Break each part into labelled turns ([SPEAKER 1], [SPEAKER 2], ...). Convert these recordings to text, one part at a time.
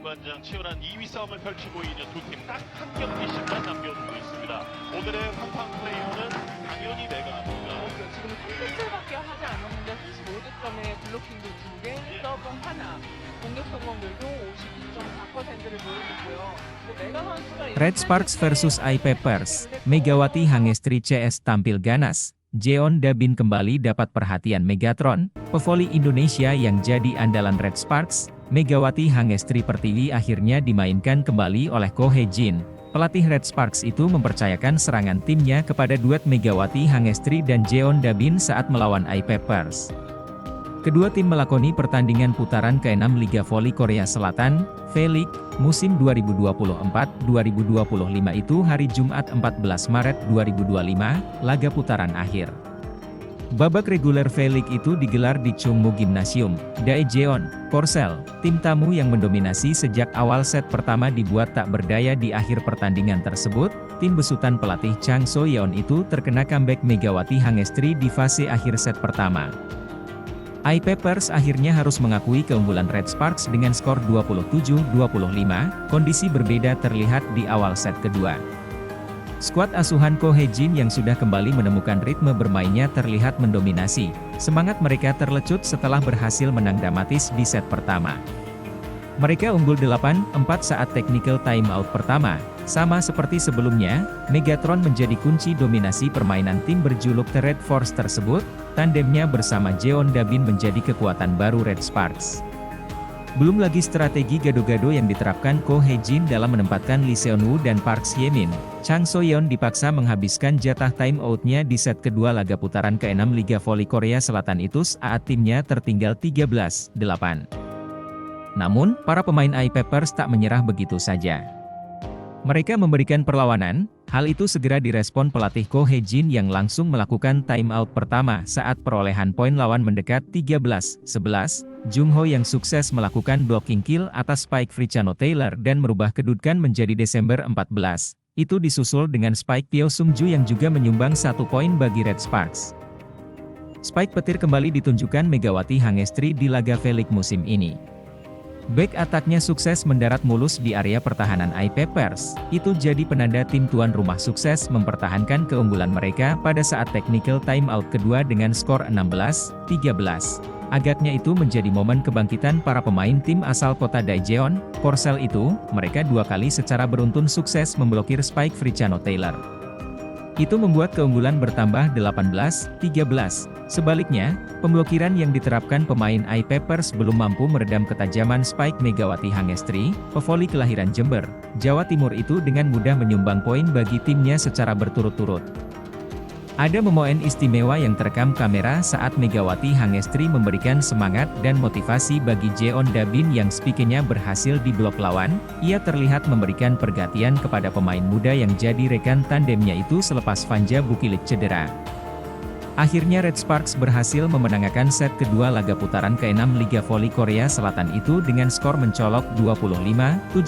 [SPEAKER 1] 승부한장 치열한 2위 싸움을 펼치고 있는 두 팀 딱 한 경기씩만 남겨두고 있습니다. 오늘의 한판 플레이어는 당연히 메가입니다.
[SPEAKER 2] 지금 3득점밖에 하지 않았는데 35득점에 블로킹도 2개, 서브 하나, 공격 성공률도 52.4%를 보여주고요. 메가 선수가
[SPEAKER 3] Red Sparks versus iPappers, Megawati Hangestri CS tampil ganas. Jeon Dabin kembali dapat perhatian Megatron, pevoli Indonesia yang jadi andalan Red Sparks. Megawati Hangestri Pertiwi akhirnya dimainkan kembali oleh Ko Hye-jin. Pelatih Red Sparks itu mempercayakan serangan timnya kepada duet Megawati Hangestri dan Jeon Dabin saat melawan iPappers. Kedua tim melakoni pertandingan putaran ke-6 Liga Voli Korea Selatan, V-League, musim 2024-2025 itu hari Jumat 14 Maret 2025, laga putaran akhir. Babak reguler V-League itu digelar di Chungmu Gymnasium, Daejeon, Korsel. Tim tamu yang mendominasi sejak awal set pertama dibuat tak berdaya di akhir pertandingan tersebut. Tim besutan pelatih Chang So-yeon itu terkena comeback Megawati Hangestri di fase akhir set pertama. iPappers akhirnya harus mengakui keunggulan Red Sparks dengan skor 27-25, kondisi berbeda terlihat di awal set kedua. Skuad asuhan Ko Hye-jin yang sudah kembali menemukan ritme bermainnya terlihat mendominasi. Semangat mereka terlecut setelah berhasil menang dramatis di set pertama. Mereka unggul 8-4 saat technical timeout pertama. Sama seperti sebelumnya, Megatron menjadi kunci dominasi permainan tim berjuluk The Red Force tersebut. Tandemnya bersama Jeon Dabin menjadi kekuatan baru Red Sparks. Belum lagi strategi gado-gado yang diterapkan Ko Hye-jin dalam menempatkan Lee Seon-woo dan Park Hye-min. Chang So-yeon dipaksa menghabiskan jatah timeout-nya di set kedua laga putaran ke-6 Liga Voli Korea Selatan itu saat timnya tertinggal 13-8. Namun, para pemain iPappers tak menyerah begitu saja. Mereka memberikan perlawanan. Hal itu segera direspon pelatih Ko Hye-jin yang langsung melakukan timeout pertama saat perolehan poin lawan mendekat 13-11. Jung Ho yang sukses melakukan blocking kill atas Spike Frichano Taylor dan merubah kedudukan menjadi Desember 14. Itu disusul dengan Spike Pyo Sung-ju yang juga menyumbang 1 poin bagi Red Sparks. Spike petir kembali ditunjukkan Megawati Hangestri di laga V-League musim ini. Back attack-nya sukses mendarat mulus di area pertahanan iPappers. Itu jadi penanda tim tuan rumah sukses mempertahankan keunggulan mereka pada saat technical timeout kedua dengan skor 16-13. Agaknya itu menjadi momen kebangkitan para pemain tim asal kota Daejeon, Korsel itu. Mereka dua kali secara beruntun sukses memblokir Spike Frichano Taylor. Itu membuat keunggulan bertambah 18-13. Sebaliknya, pemblokiran yang diterapkan pemain iPappers belum mampu meredam ketajaman Spike Megawati Hangestri, pevoli kelahiran Jember, Jawa Timur itu dengan mudah menyumbang poin bagi timnya secara berturut-turut. Ada momen istimewa yang terekam kamera saat Megawati Hangestri memberikan semangat dan motivasi bagi Jeon Dabin yang spikennya berhasil diblok lawan. Ia terlihat memberikan perhatian kepada pemain muda yang jadi rekan tandemnya itu selepas Vanja Bukilik cedera. Akhirnya Red Sparks berhasil memenangkan set kedua laga putaran ke-6 Liga Voli Korea Selatan itu dengan skor mencolok 25-17.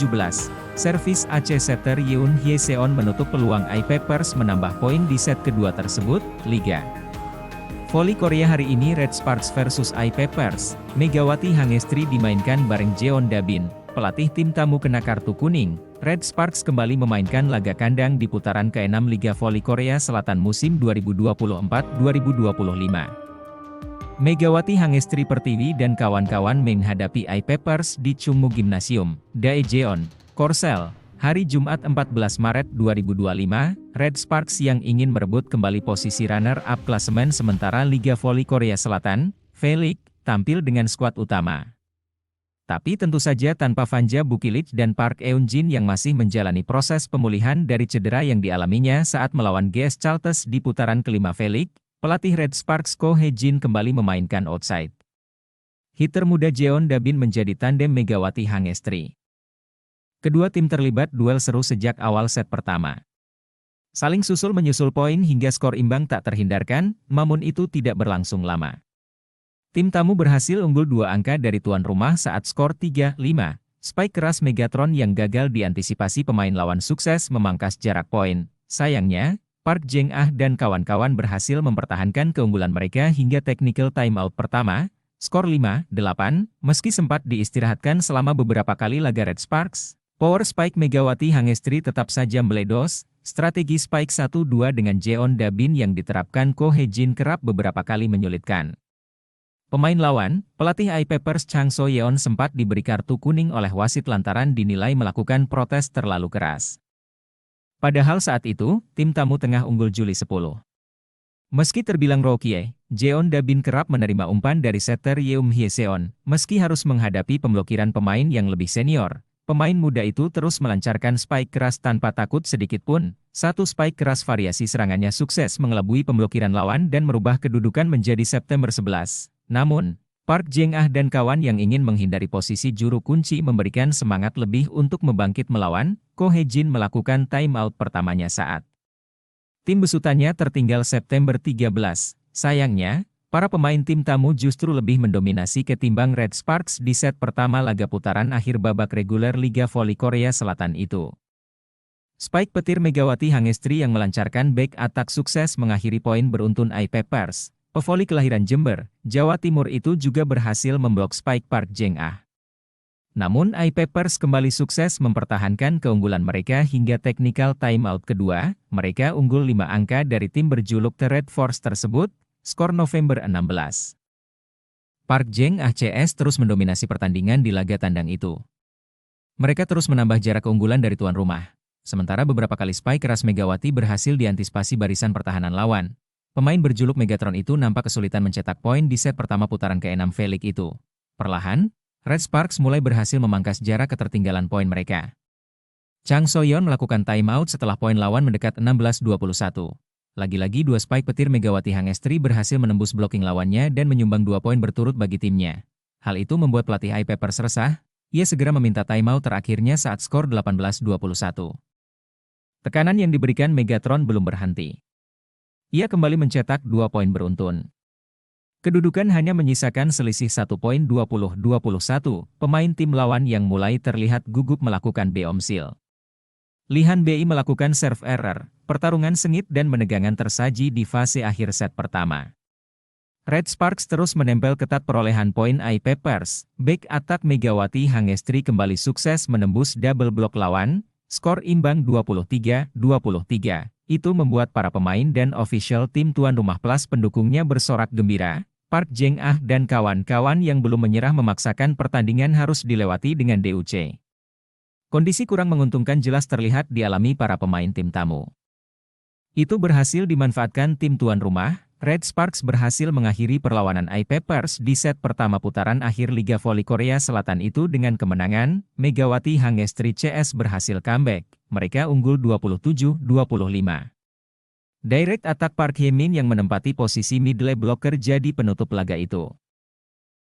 [SPEAKER 3] Servis AC setter Yoon Hye-seon menutup peluang iPappers menambah poin di set kedua tersebut. Liga Voli Korea hari ini Red Sparks versus iPappers. Megawati Hangestri dimainkan bareng Jeon Dabin. Pelatih tim tamu kena kartu kuning. Red Sparks kembali memainkan laga kandang di putaran ke-6 Liga Voli Korea Selatan musim 2024-2025. Megawati Hangestri Pertiwi dan kawan-kawan menghadapi iPappers di Chungmu Gymnasium, Daejeon, Korsel. Hari Jumat 14 Maret 2025, Red Sparks yang ingin merebut kembali posisi runner-up klasemen sementara Liga Voli Korea Selatan, V-League, tampil dengan skuad utama. Tapi tentu saja tanpa Vanja Bukilik dan Park Eun-jin yang masih menjalani proses pemulihan dari cedera yang dialaminya saat melawan GS Chalters di putaran kelima V-League, pelatih Red Sparks Ko Hye-jin kembali memainkan outside hitter muda Jeon Dabin menjadi tandem Megawati Hangestri. Kedua tim terlibat duel seru sejak awal set pertama. Saling susul menyusul poin hingga skor imbang tak terhindarkan, namun itu tidak berlangsung lama. Tim tamu berhasil unggul 2 angka dari tuan rumah saat skor 3-5. Spike keras Megatron yang gagal diantisipasi pemain lawan sukses memangkas jarak poin. Sayangnya, Park Jeng-ah dan kawan-kawan berhasil mempertahankan keunggulan mereka hingga technical timeout pertama. Skor 5-8, meski sempat diistirahatkan selama beberapa kali laga Red Sparks, power spike Megawati Hangestri tetap saja meledos. Strategi spike 1-2 dengan Jeon Dabin yang diterapkan Ko Hye-jin kerap beberapa kali menyulitkan pemain lawan. Pelatih iPappers Chang So-yeon sempat diberi kartu kuning oleh wasit lantaran dinilai melakukan protes terlalu keras. Padahal saat itu, tim tamu tengah unggul juli 10. Meski terbilang rookie, Jeon Dabin kerap menerima umpan dari setter Yeum Hye-seon. Meski harus menghadapi pemblokiran pemain yang lebih senior, pemain muda itu terus melancarkan spike keras tanpa takut sedikit pun. Satu spike keras variasi serangannya sukses mengelabui pemblokiran lawan dan merubah kedudukan menjadi September 11. Namun, Park Jeng-ah dan kawan yang ingin menghindari posisi juru kunci memberikan semangat lebih untuk membangkit melawan. Ko Hye-jin melakukan timeout pertamanya saat tim besutannya tertinggal September 13. Sayangnya, para pemain tim tamu justru lebih mendominasi ketimbang Red Sparks di set pertama laga putaran akhir babak reguler Liga Voli Korea Selatan itu. Spike petir Megawati Hangestri yang melancarkan back attack sukses mengakhiri poin beruntun iPappers. Pevoli kelahiran Jember, Jawa Timur itu juga berhasil memblok spike Park Jeng-ah. Namun iPappers kembali sukses mempertahankan keunggulan mereka hingga technical timeout kedua. Mereka unggul 5 angka dari tim berjuluk The Red Force tersebut. Skor November 16. Park Jeng-ah CS terus mendominasi pertandingan di laga tandang itu. Mereka terus menambah jarak keunggulan dari tuan rumah. Sementara beberapa kali spike keras Megawati berhasil diantisipasi barisan pertahanan lawan. Pemain berjuluk Megatron itu nampak kesulitan mencetak poin di set pertama putaran ke-6 V-League itu. Perlahan, Red Sparks mulai berhasil memangkas jarak ketertinggalan poin mereka. Chang So-yeon melakukan timeout setelah poin lawan mendekat 16-21. Lagi-lagi dua spike petir Megawati Hangestri berhasil menembus blocking lawannya dan menyumbang 2 poin berturut bagi timnya. Hal itu membuat pelatih iPappers resah. Ia segera meminta timeout terakhirnya saat skor 18-21. Tekanan yang diberikan Megatron belum berhenti. Ia kembali mencetak 2 poin beruntun. Kedudukan hanya menyisakan selisih 1 poin 20-21. Pemain tim lawan yang mulai terlihat gugup melakukan beomsil. Lihan Bi melakukan serve error. Pertarungan sengit dan menegangkan tersaji di fase akhir set pertama. Red Sparks terus menempel ketat perolehan poin iPappers. Back attack Megawati Hangestri kembali sukses menembus double block lawan. Skor imbang 23-23. Itu membuat para pemain dan official tim tuan rumah plus pendukungnya bersorak gembira. Park Jeng-ah dan kawan-kawan yang belum menyerah memaksakan pertandingan harus dilewati dengan DUC. Kondisi kurang menguntungkan jelas terlihat dialami para pemain tim tamu. Itu berhasil dimanfaatkan tim tuan rumah. Red Sparks berhasil mengakhiri perlawanan iPappers di set pertama putaran akhir Liga Voli Korea Selatan itu dengan kemenangan. Megawati Hangestri CS berhasil comeback. Mereka unggul 27-25. Direct attack Park Hye-min yang menempati posisi middle blocker jadi penutup laga itu.